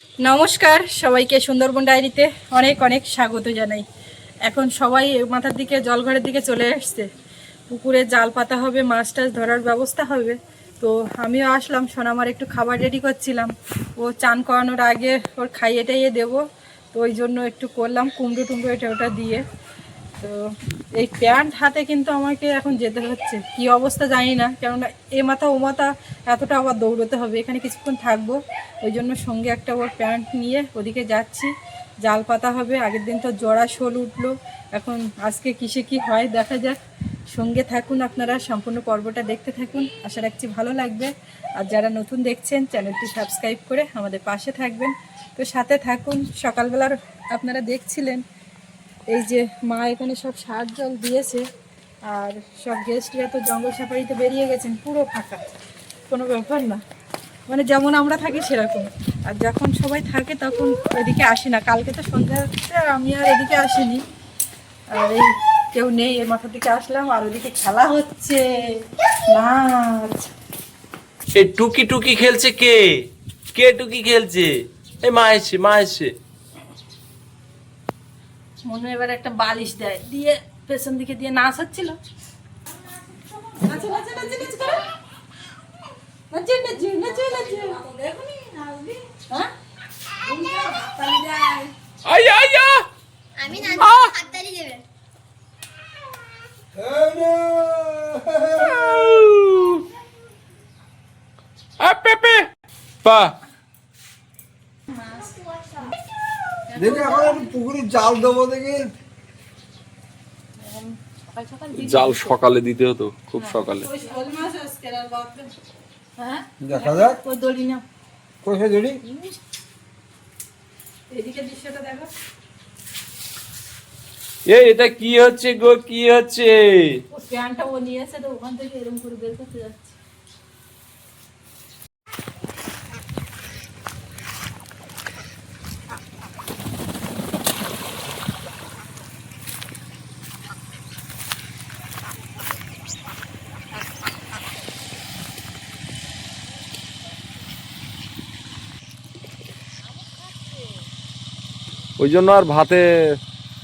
নমস্কার সবাইকে সুন্দরবন ডায়েরিতে অনেক অনেক স্বাগত জানাই। এখন সবাই মাথার দিকে জলঘরের দিকে চলে আসছে। পুকুরে জাল পাতা হবে, মাছ টাছ ধরার ব্যবস্থা হবে। তো আমিও আসলাম, সোনামার একটু খাবার রেডি করছিলাম। ও চান করানোর আগে ওর খাইয়ে টাইয়ে দেবো, তো ওই জন্য একটু করলাম কুমড়ো টুমড়ো এটা ওটা দিয়ে। তো এই প্যান্ট হাতে কিন্তু আমাকে এখন যেতে হচ্ছে, কি অবস্থা জানি না, কেননা এ মাথা ও মাথা এতটা আবার দৌড়তে হবে, এখানে কিছুক্ষণ থাকবো। ওই জন্য সঙ্গে একটা ওর প্যান্ট নিয়ে ওদিকে যাচ্ছি। জাল পাতা হবে, আগের দিন তো জড়া শোল উঠলো, এখন আজকে কিসে কি হয় দেখা যাক। সঙ্গে থাকুন, আপনারা সম্পূর্ণ পর্বটা দেখতে থাকুন, আশা রাখছি ভালো লাগবে। আর যারা নতুন দেখছেন চ্যানেলটি সাবস্ক্রাইব করে আমাদের পাশে থাকবেন। তো সাথে থাকুন। সকালবেলার আপনারা দেখছিলেন এই যে মা এখানে সব সার জল দিয়েছে, আর সব গেস্টরা তো জঙ্গল সাফারিতে বেরিয়ে গেছেন, পুরো ফাঁকা, কোনো ব্যাপার না, মানে যেমন আমরা থাকি সেরকম। আর যখন সবাই থাকে তখন এদিকে আসি না, কালকে তো সন্ধ্যাতে আমি আর এদিকে আসিনি। আর এই কেউ নেই, এর মাথার দিকে আসলাম, আর ওদিকে খেলা হচ্ছে, নাচ। এই টুকি টুকি খেলছে কে? কে টুকি খেলছে? এই মা এসে মনে হয় এবার একটা বালিশ দেয়, দিয়ে পেছন দিকে দিয়ে নাচ হচ্ছিল। নাচে নাচে নাচে নাচ করে, নাচে নাচে নাচে নাচে, হ্যাঁ আইয়া আইয়া আমি নাচবো, হাততালি দেবে। পেপে পা দেখি এখন পুকুরে জাল দেবো দেখি। জাল সকালে দিতে হতো, খুব সকালে। দেখা যাক ওই দড়ি না, কোথায় ধরি। এদিকে দৃশ্যটা দেখো। এটা কি হচ্ছে গো, কি হচ্ছে? ও প্যান্টটা ও নিয়েছে, তো ওখান থেকে এরকম করে বের করতে যাচ্ছে। ওই জন্য আর ভাতে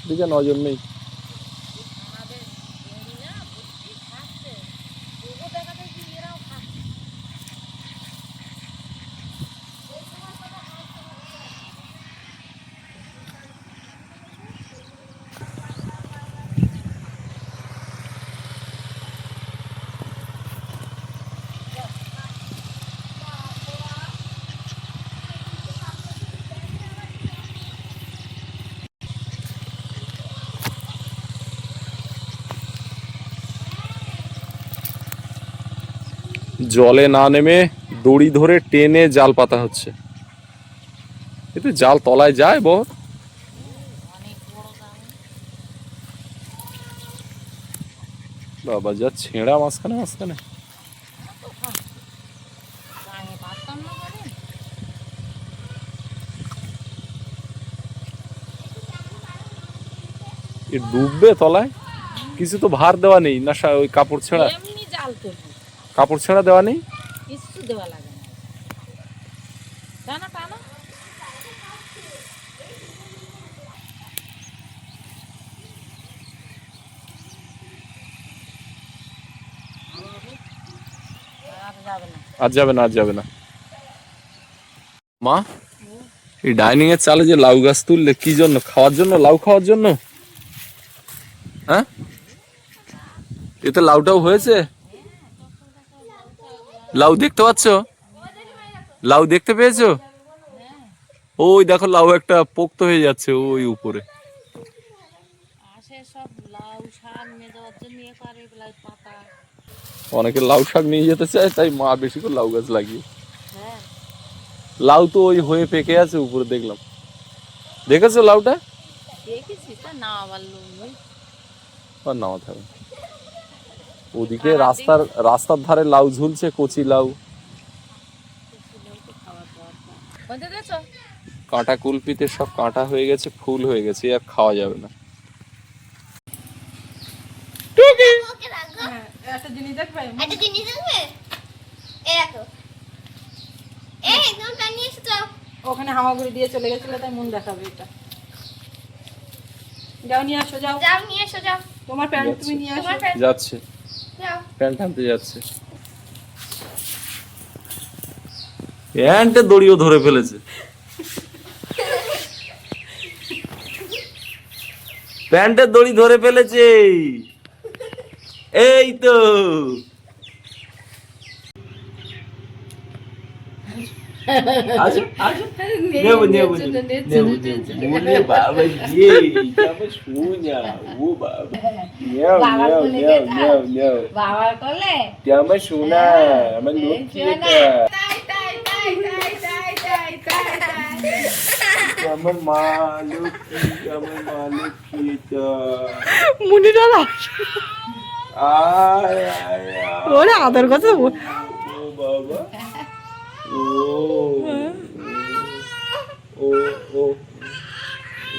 দিকে নজর নেই। জলে না নেমে দড়ি ধরে টেনে জাল পাতা হচ্ছে। এতে জাল তলায় যায় বর। বাবা যা ছেঁড়া মাঝখানে মাঝখানে। এ ডুববে তলায়, কিছু তো ভার দেওয়া নেই না, ওই কাপড় ছেঁড়া, এমনি জাল করবো, কাপড় ছেঁড়া দেওয়া নেই। কিছু দেওয়া লাগে না, টানা টানা। আর যাবে না, আর যাবে না। মা, এই ডাইনিং এর চালে যে লাউ গাছ তুললে কি জন্য? খাওয়ার জন্য? লাউ খাওয়ার জন্য? হ্যাঁ, এতে লাউটাও হয়েছে। লাউ দেখতে পাচ্ছ? লাউ দেখতে পেয়েছো? ওই দেখো লাউ একটা পোক্ত হয়ে যাচ্ছে ওই উপরে। অনেকে লাউ শাক নিয়ে যেতে চায়, তাই মা বেশি করে লাউ গাছ লাগিয়ে। লাউ তো ওই হয়ে পেকে আছে উপরে, দেখলাম। দেখেছো লাউটা? আর নাও থাকবে। ওদিকে রাস্তার ধারে লাউ ঝুলছে, কচি লাউ। কাঁটা কুলপিতে সব কাঁটা হয়ে গেছে, ফুল হয়ে গেছে, আর খাওয়া যাবে না। ওকে রাখো। একটা জিনিস দেখবে, একটা জিনিস দেখবে? এই রাখো। এই একদম টানিয়ে এসো তো। ওখানে হামাগুড়ি দিয়ে চলে গেছিল, তাই মন দেখাবে এটা। যাও নিয়ে আসো, যাও। যাও নিয়ে এসো, যাও। তোমার প্যান্ট তুমি নিয়ে আসো। তোমার প্যান্ট যাচ্ছে, যাও। প্যান্ট আনতে যাচ্ছে। প্যান্টের দড়িও ধরে ফেলেছে, প্যান্টের দড়ি ধরে ফেলেছে। এই তো আসো, আসো। নেবো, নেবো, নেবো, নেবো। ওরে বাবা রে, কেমন সোনা, ও বাবা। নেও, নেও, নেও, নেও, নেও। বাবার কোলে কেমন সোনা, আমার লক্ষ্মী এটা। আমার মা লক্ষ্মী, আমার মা লক্ষ্মী এটা। মুনিরা আয়, আয়, আয়। ওরে আদর কথা। ও বাবা, ও ও ও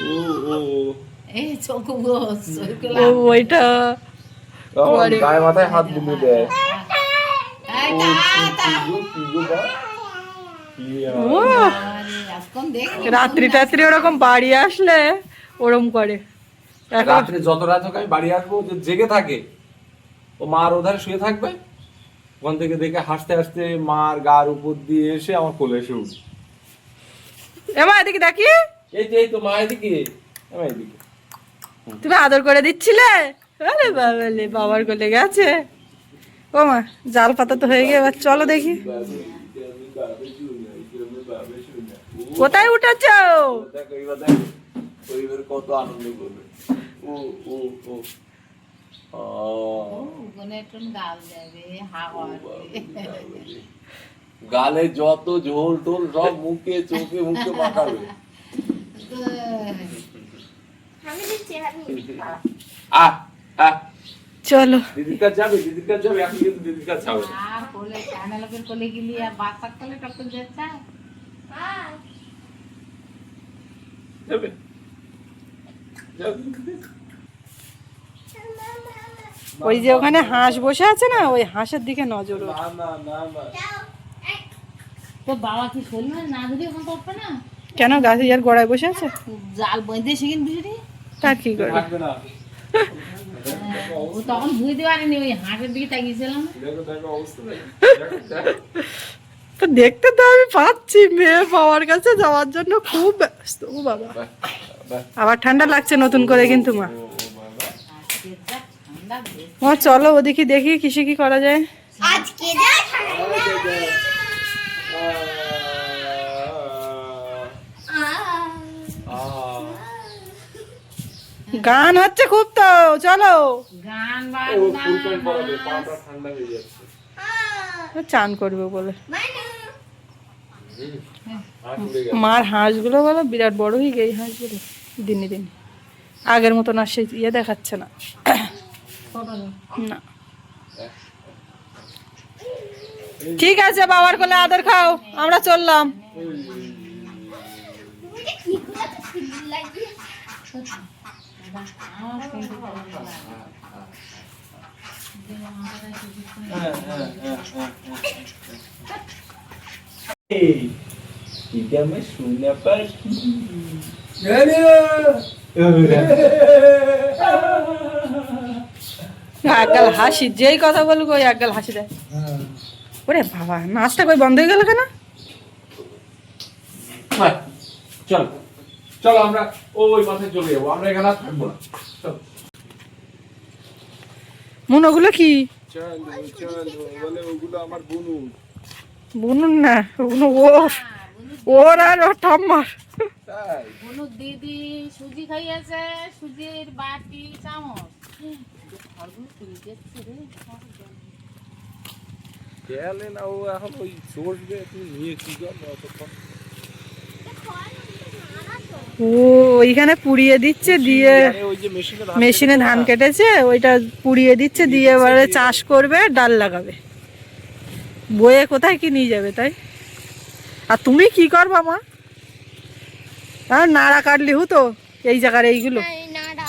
ও ও এই চোখ বস ও ওইটা গায়ে মাথায় হাত বুলিয়ে দেয়। এই ও, তা কি গো, কি গো বা? কি আর? ও, আজকম দেখ রাত্রি টাত্রি ওরকম বাড়ি আসলে ওরম করে। এখন রাত্রে যত রাত হোক আমি বাড়ি আসবো, যে জেগে থাকে, ও মার ওধারে শুয়ে থাকবে, ওখান থেকে দেখে হাসতে হাসতে মার গার উপর দিয়ে এসে আমার কোলে এসে উঠবে। এমা এদিকে দেখি, এই তো মা এদিকে, এমা এদিকে। তুমি আদর করে দিচ্ছিলে। আরে বাবালে, বাবার কোলে গেছে। ও মা, জাল পাতা তো হয়ে গিয়ে, এবার চলো দেখি কোথায় উঠেছ। দেখো এবার দেখো পরিবার কত আনন্দ করবে। ও ও ও ওখানে একটু গাল দেবে হাওয়া গালে যত ঝোল টোল সব মুখে চোখে মুখে মাখাবে। আমি দিচ্ছি, আমি। আহ আহ চলো দিদির কাছে যাবে, দিদির কাছে যাবে, এখন কিন্তু দিদির কাছে যাবে না। আর কোলে চায়না লোকের কোলে গেলি আর বাচ্চার কোলে টক্কর যাচ্ছে হ্যাঁ। যাবে যাবে। ওই যে ওখানে হাঁস বসে আছে না, ওই হাঁসের দিকে নজর ওর। না না না না যাও। এই, তো বাবা কি শরীর না যদি এখন করবে না কেন গাছ ইয়ার গোড়ায় বসে আছে, জাল বইতে শিখেন বুঝলি তার কি করে? থাকবে না। ও তখন বুঝতে পারিনি ওই হাটের দিকে তাকিয়েছিলাম দেখো দেখো অবস্থা দেখো। তো দেখতে তো আমি পাচ্ছি, মেয়ে বাবার কাছে যাওয়ার জন্য খুব ব্যস্ত। ও বাবা, বাহ, বাহ। আবার ঠান্ডা লাগছে নতুন করে কিন্তু মা। ও বাবা। আজকে যা ঠান্ডা বেশ মা চলো ওদিকে দেখি কিসে কি করা যায়। আজকে যা ঠান্ডা। গান হচ্ছে খুব, তো চলো। গান ও বাজনা ফুল প্যান্ট পরাবে, পাটা ঠান্ডা হয়ে যাচ্ছে। ও চান করবে বলে। হাত উড়ে গেছে। মার হাঁসগুলো বলো বিরাট বড় হয়ে গেছে, এই হাঁসগুলো দিনে দিনে আগের মতন আর সেই ইয়ে দেখাচ্ছে না। না ঠিক আছে, বাবার কোলে আদর খাও, আমরা চললাম। কি করে তো সুন্দর লাগে। এটা আমি শুনে পাচ্ছি। একগাল হাসি, যেই কথা বলবো ওই একগাল হাসি দেয়। ওরে বাবা, নাচটা কই বন্ধ হয়ে গেল কেন? চল চলো আমরা ওই মাথায় চলে যাবো, আমরা এখানে আর থাকবো না। চল মন ওগুলো কি চলো চলো, বলে ওগুলো আমার বুনু। বুনুন না, ওগুলো ওর, ওর আর ওর ঠাম্মার। তাই কোনো দিদি সুজি খাইয়েছে, সুজির বাটি চামচ ঘরগুলো তুলে দিচ্ছে রে খেয়ালে না, ও এখন ওই চড়বে, তুমি নিয়ে কি করবো অতক্ষণ। ও ওইখানে পুড়িয়ে দিচ্ছে, দিয়ে আরে ওই যে মেশিনে ধান কেটেছে, ওইটা পুড়িয়ে দিচ্ছে, দিয়ে এবারে চাষ করবে, ডাল লাগাবে। বয়ে কোথায় কি নিয়ে যাবে তাই? আর তুমি কি করবা মা? আর নাড়া কাটলি হতো এই জায়গার এইগুলো। এই নাড়া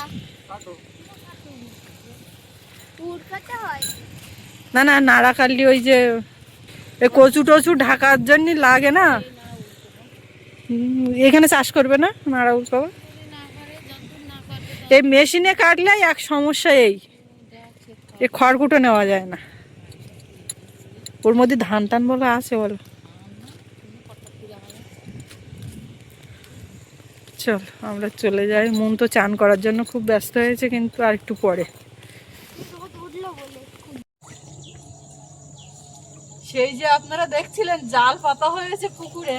পুর খেতে হয়। না না, নাড়া কাটলি ওই যে কচু টচু ঢাকার জন্য লাগে না, এখানে চাষ করবে না নারাউল বাবা? এই মেশিনে কাটলে এক সমস্যা, এই খড়কুটো নেওয়া যায় না। ওর মধ্যে ধান টান বলো আছে বলো। চল আমরা চলে যাই। মন তো চান করার জন্য খুব ব্যস্ত হয়েছে, কিন্তু আর একটু পরে। সেই যে আপনারা দেখছিলেন জাল পাতা হয়েছে পুকুরে,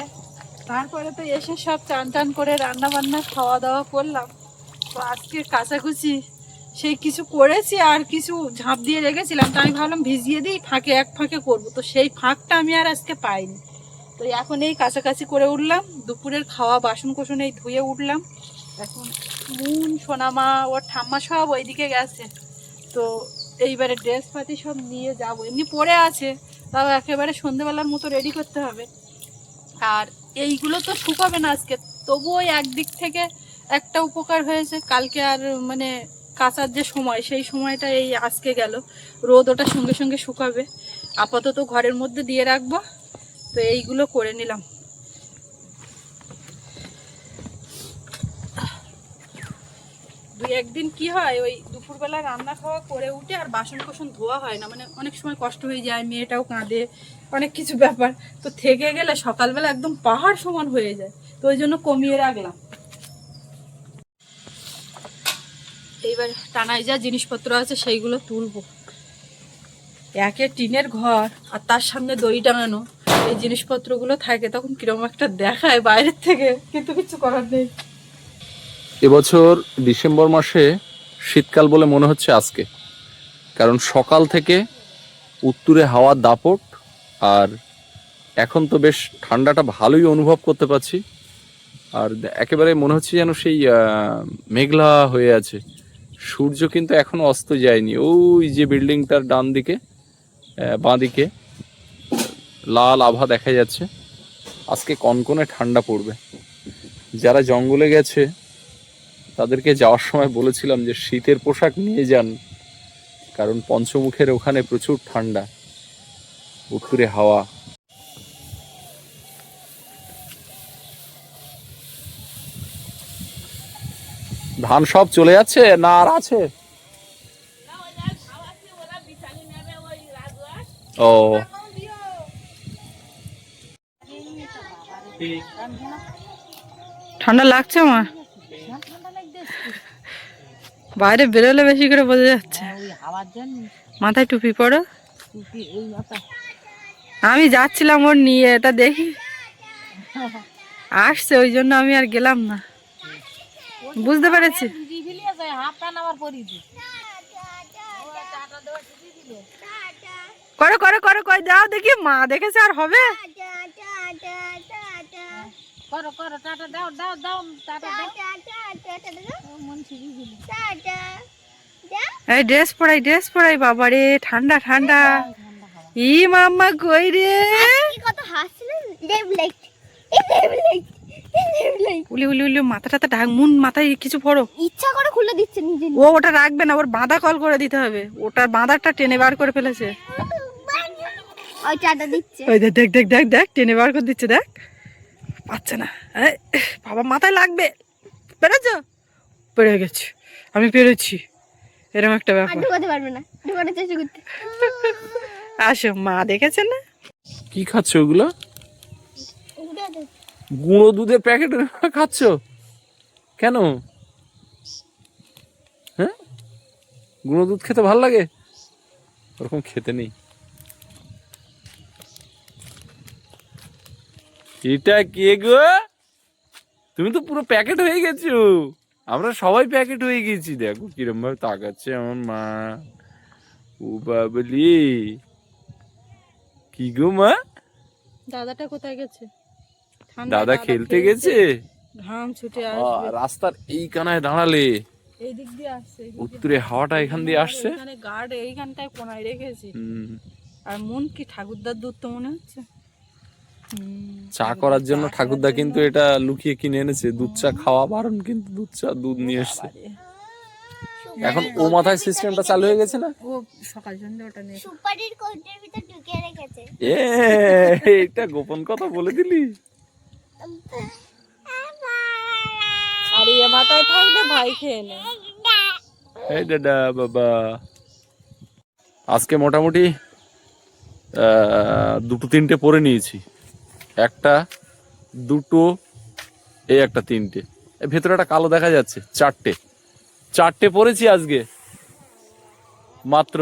তারপরে তো এসে সব চান টান করে রান্না বান্না খাওয়া দাওয়া করলাম। তো আজকে কাচাকুচি সেই কিছু করেছি, আর কিছু ঝাঁপ দিয়ে রেখেছিলাম, তো আমি ভাবলাম ভিজিয়ে দিই, ফাঁকে এক ফাঁকে করবো। তো সেই ফাঁকটা আমি আর আজকে পাইনি। তো এখন এই কাছাকাছি করে উঠলাম, দুপুরের খাওয়া বাসন কোসন এই ধুয়ে উঠলাম। এখন মুন সোনামা ওর ঠাম্মা সব ওইদিকে গেছে। তো এইবারে ড্রেস পাতি সব নিয়ে যাবো, এমনি পরে আছে, তাও একেবারে সন্ধেবেলার মতো রেডি করতে হবে। আর এইগুলো তো শুকাবে না আজকে, তবুও একদিক থেকে একটা উপকার হয়েছে। কালকে আর মানে কাচার যে সময়, সেই সময়টা এই আজকে গেল, রোদ ওটা সঙ্গে সঙ্গে শুকাবে। আপাতত ঘরের মধ্যে দিয়ে রাখবো। তো এইগুলো করে নিলাম। দুই একদিন কি হয়, ওই দুপুরবেলা রান্না খাওয়া করে উঠে আর বাসন কোসন ধোয়া হয় না, মানে অনেক সময় কষ্ট হয়ে যায়, মেয়েটাও কাঁদে, অনেক কিছু ব্যাপার। তো থেকে গেলে সকালবেলা একদম পাহাড় সমান হয়ে যায়, তো ওই জন্য কমিয়ে রাখলাম। এইবার টানায় যা জিনিসপত্র আছে সেইগুলো তুলবো। একে টিনের ঘর আর তার সামনে দড়ি টাঙানো, এই জিনিসপত্রগুলো থাকে তখন কিরকম একটা দেখায় বাইরের থেকে, কিন্তু কিছু করার নেই। এবছর ডিসেম্বর মাসে শীতকাল বলে মনে হচ্ছে আজকে, কারণ সকাল থেকে উত্তুরে হাওয়ার দাপট, আর এখন তো বেশ ঠান্ডাটা ভালোই অনুভব করতে পারছি। আর একেবারে মনে হচ্ছে যেন সেই মেঘলা হয়ে আছে। সূর্য কিন্তু এখনো অস্ত যায়নি। ওই যে বিল্ডিংটার ডান দিকে বাঁ দিকে লাল আভা দেখা যাচ্ছে। আজকে কনকনে ঠান্ডা পড়বে। যারা জঙ্গলে গেছে তাদেরকে যাওয়ার সময় বলেছিলাম যে শীতের পোশাক নিয়ে যান, কারণ পঞ্চমুখের ওখানে প্রচুর ঠান্ডা, উত্তুরে হাওয়া। ধান সব চলে যাচ্ছে না আর আছে? ও ঠান্ডা লাগছে আমার, বাইরে বেরোলে বেশি করে বোঝা যাচ্ছে। মাথায় টুপি পরো। আমি যাচ্ছিলাম ওর নিয়ে, তা দেখি আসছে, ওই জন্য আমি আর গেলাম না। বুঝতে পেরেছি। করো করো করো, কই দাও দেখি, মা দেখেছে আর হবে। করো করো, টাটা দাও দাও দাও, টাটা দাও। এই ড্রেস পরাই বাবা রে, ঠান্ডা ঠান্ডা। ই মাম্মা কই রে, কত হাসছিলেন। উলি উলি উলি, মাথা টাথা ঢাক, মুন মাথায় কিছু পড়ো। ইচ্ছা করে খুলে দিচ্ছে নিজে। ও ওটা রাখবে না, ওর বাঁধা কল করে দিতে হবে। ওটার বাঁধাটা টেনে বার করে ফেলেছে। ওই চাটা দিচ্ছে। ওই দেখ দেখ দেখ দেখ দেখ, টেনে বার করে দিচ্ছে, দেখ পাচ্ছে না। বাবা মাথায় লাগবে। পেরেছো? পেরে গেছি, আমি পেরেছি। এরকম একটা ব্যাপার। ঢুকাতে পারবে না, ঢুকাতে চেষ্টা করতে। আসো, মা দেখেছেন না। কি খাচ্ছ ওগুলো? গুঁড়ো দুধের প্যাকেট খাচ্ছ কেন? হ্যাঁ, গুঁড়ো দুধ খেতে ভাল লাগে? ওরকম খেতে নেই। এটা কে গো? তুমি তো পুরো প্যাকেট হয়ে গেছো। আমরা সবাই প্যাকেট হয়ে গেছি। দেখো কিরম ভাবে তাকাচ্ছে আমার মা। ও বাবলি, কি গো মা? দাদাটা কোথায় গেছে? দাদা খেলতে গেছে। ঘাম ছুটে আসবে। রাস্তার এই কানায় দাঁড়ালে এই দিক দিয়ে আসছে, উত্তরে হাওয়াটা এখান দিয়ে আসছে। এখানে গার্ড এইখানটায় কোনায় রেখেছি। হুম, আর মন কি ঠাকুরদার দুধ তো মনে হচ্ছে। চা করার জন্য ঠাকুরদা কিন্তু এটা লুকিয়ে কিনে এনেছে। দুধ চা খাওয়া বারণ, কিন্তু দুধ নিয়ে এসছে। এখন ও মাথায় সিস্টেমটা চালু হয়ে গেছে না? ও সকাল সন্ধ্যা ওটা নিয়ে সুপারির কোটের ভিতর ঢুকিয়ে রেখেছে। এটা গোপন কথা বলে দিলি। পাতায় থাকলে ভাই খেয়ে নে। এই দাদা বাবা, আজকে মোটামুটি দুটো তিনটে পরে নিয়েছি। একটা, দুটো, এই একটা, তিনটে। এই ভেতরে একটা কালো দেখা যাচ্ছে। চারটে পরেছি আজকে মাত্র।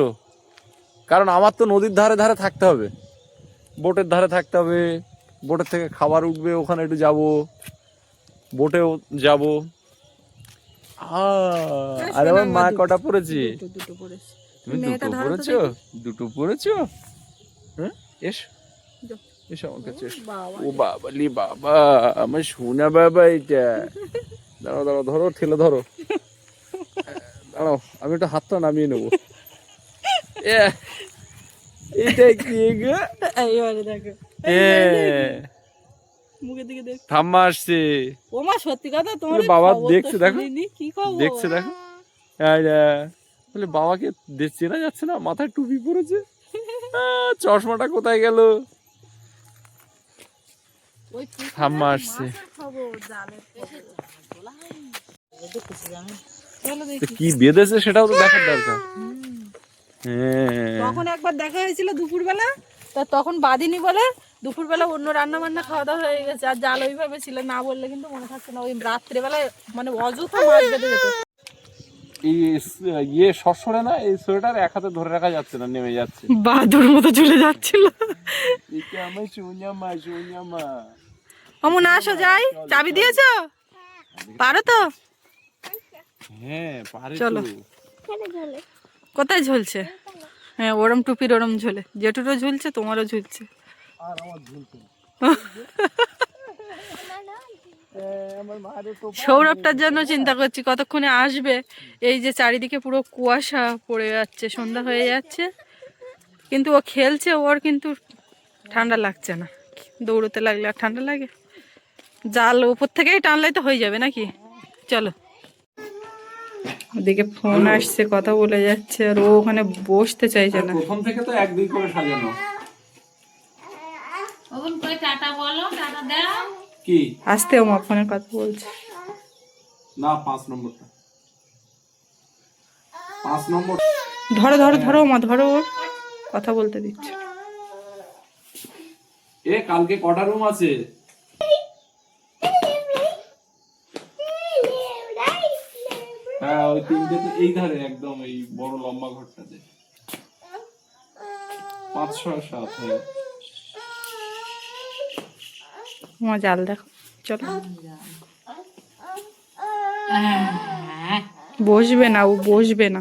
কারণ আমার তো নদীর ধারে ধারে থাকতে হবে, বোটের ধারে থাকতে হবে। বোটের থেকে খাবার উঠবে, ওখানে একটু যাব, বোটেও যাব। আর আমার মা কটা পড়েছি? দুটো পড়েছি। তুমি মেয়েটা দুটো ধরো তো পড়েছো? দেখি। দুটো পড়েছো? হ্যাঁ, এসো যাও। এসো আমার কাছে এসো। বাবা ও বাবা লি বাবা, আমার সোনা বাবা এটা। দাঁড়াও দাঁড়াও, ধরো, ঠেলে ধরো। দাঁড়াও, আমি একটু হাতটা নামিয়ে নেবো। এটা কি গো? এইবারে দেখো, মুখের দিকে দেখ। ঠাম্মা আসছে। ও মা, সত্যি কথা তোমার বাবা খবর তো দেখছে, দেখো শুনিনি। কি খবর? দেখছে, দেখো। বলে বাবাকে চেনা যাচ্ছে না, মাথায় টুপি পরেছে। চশমাটা কোথায় গেল? ওই ঠাম্মা আসছে। খবর জালে দেখেছি আমি। চলো তো দেখি। কি বেঁধেছে সেটাও তো দেখার দরকার। হ্যাঁ, তখন একবার দেখা হয়েছিল দুপুরবেলা, তা তখন বাদিনি বলে দুপুরবেলা অন্য রান্না বান্না খাওয়া দাওয়া হয়ে গেছে, আর জাল ওইভাবে ছিল না, বললে কিন্তু মনে থাকছে না। ওই রাত্রেবেলায় মানে অযথা মাছ বেঁধে যেত। এই ইয়ে সরসরে না, এই সোয়েটার এক হাতে ধরে রাখা যাচ্ছে না, নেমে যাচ্ছে। বাদুর মতো চলে যাচ্ছিল। এটা আমার সোনামা, সোনামা। অমন আসো যাই, চাবি দিয়েছো? পারো তো? হ্যাঁ, পারে চলো। তো। এখানে ঝোলে কোথায় ঝুলছে? হ্যাঁ, ওরম টুপির ওরম ঝুলে, জেঠুরও ঝুলছে, তোমারও ঝুলছে। সৌরভটার জন্য চিন্তা করছি কতক্ষণে আসবে। এই যে চারিদিকে পুরো কুয়াশা পড়ে যাচ্ছে, সন্ধ্যা হয়ে যাচ্ছে, কিন্তু ও খেলছে, ওর কিন্তু ঠান্ডা লাগছে না। দৌড়তে লাগলে আর ঠান্ডা লাগে? জাল উপর থেকেই টানলেই তো হয়ে যাবে নাকি? চলো। ওদিকে ফোন আসছে, কথা বলে যাচ্ছে, আর ও ওখানে বসতে চাইছে না। প্রথম থেকে তো এক দুই করে সাজানো। ওখান করে টাটা বলো, টাটা দাও। কি? আসতে ও মা ফোনে কথা বলছে। না, 5 নম্বরটা, 5 নম্বর। ধরো ধরো ধরো মা, ধরো, ওর কথা বলতে দিচ্ছে। কালকে কটা রুম আছে? হ্যাঁ, ওই তিনটে তো এই ধারে, একদম এই বড় লম্বা ঘরটাতে। 5, 6, 7। হ্যাঁ, মা জাল দেখো। চলো। বসবে না, ও বসবে না।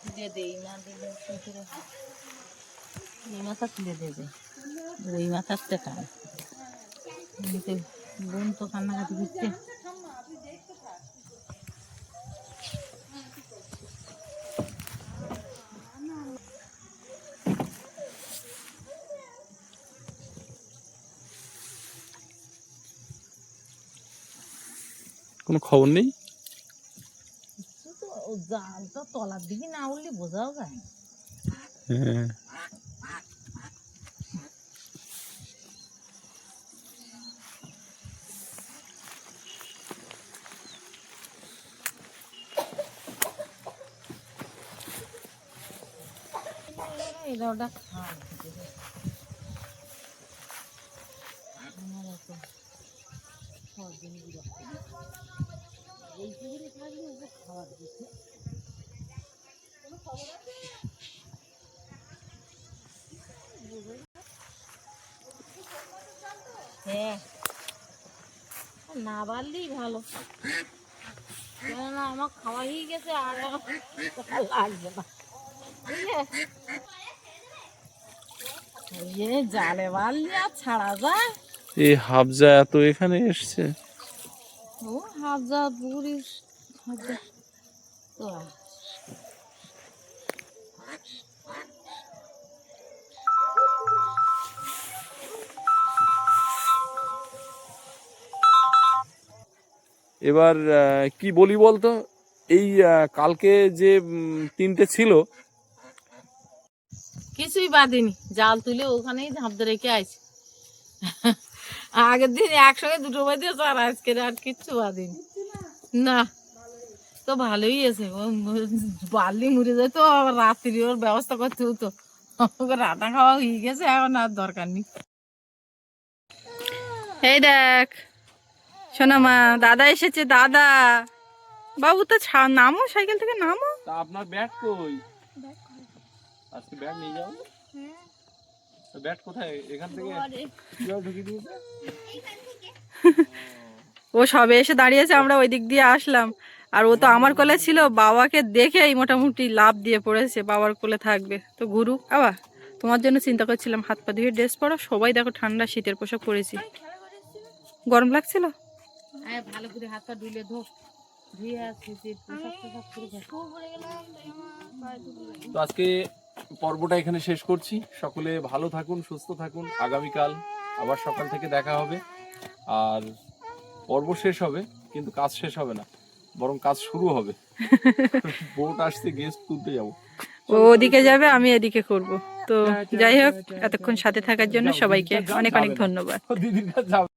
খুলে দেই না, দিলে এই মাথা খুলে দেবে, ওই মাথাটা টান। বোন তো কান্নাকাটি দিচ্ছে। কোনো খবর নেই। জাল তো তলার দিকে না উঠলে বোঝাও যায় না। হ্যাঁ, এটা ওটা খাওয়া খাওয়ার দিচ্ছে। হ্যাঁ, না বাড়লেই ভালো, কেননা আমার খাওয়া হয়ে গেছে, আর আমার লাগবে না, বুঝলে? এই জালে বাড়লে আর ছাড়া যায়? এই হাফজা এত এখানে এসছে। ও হাফজা পুকুরের হাফজা তো এবার কি বলি বলতো, এই কালকে যে তিনটে ছিল, কিছুই বাদিনি, জাল তুলে ওখানেই ঝাঁপ দিয়ে রেখে আইছি। আগের দিন একসঙ্গে দুটো বাই দিয়েছে আর আজকে আর কিচ্ছু বাদিন না। তো ভালোই আছে, বার্লি মুড়ে যায় তো রাত্রি ওর ব্যবস্থা করতে হতো, রান্না খাওয়া হয়ে গেছে, এখন আর দরকার নেই। এই দেখ শোনা মা, দাদা এসেছে, দাদা। বাবু তো নামো, সাইকেল থেকে নামো। তা আপনার ব্যাট কই? আজকে ব্যাট নিয়ে যাও। ব্যাট কোথায়? এখান থেকে কিভাবে ঢুকিয়ে দিয়েছে? ও সবে এসে দাঁড়িয়েছে, আমরা ওই দিক দিয়ে আসলাম, আর ও তো আমার কোলে ছিল, বাবাকে দেখেই মোটামুটি লাফ দিয়ে পড়েছে, বাবার কোলে থাকবে তো ঘুরু। আবার তোমার জন্য চিন্তা করছিলাম, হাত পা ধুয়ে ড্রেস পরো, সবাই দেখো ঠান্ডা শীতের পোশাক পরেছি। গরম লাগছিল? ভালো করে হাত পা ধুলে ধুয়ে আসছি, পোশাক টোশাক পরে তো আজকে পর্বটা এখানে শেষ করছি। সকলে ভালো থাকুন, সুস্থ থাকুন। আগামীকাল আবার সকাল থেকে দেখা হবে। আর পর্ব শেষ হবে কিন্তু কাজ শেষ হবে না, বরং কাজ শুরু হবে। বোট আসছে, গেস্ট তুলতে যাবো। ও ওদিকে যাবে, আমি এদিকে করব। তো যাই হোক, এতক্ষণ সাথে থাকার জন্য সবাইকে অনেক অনেক ধন্যবাদ। দিদির কাছে যাবে।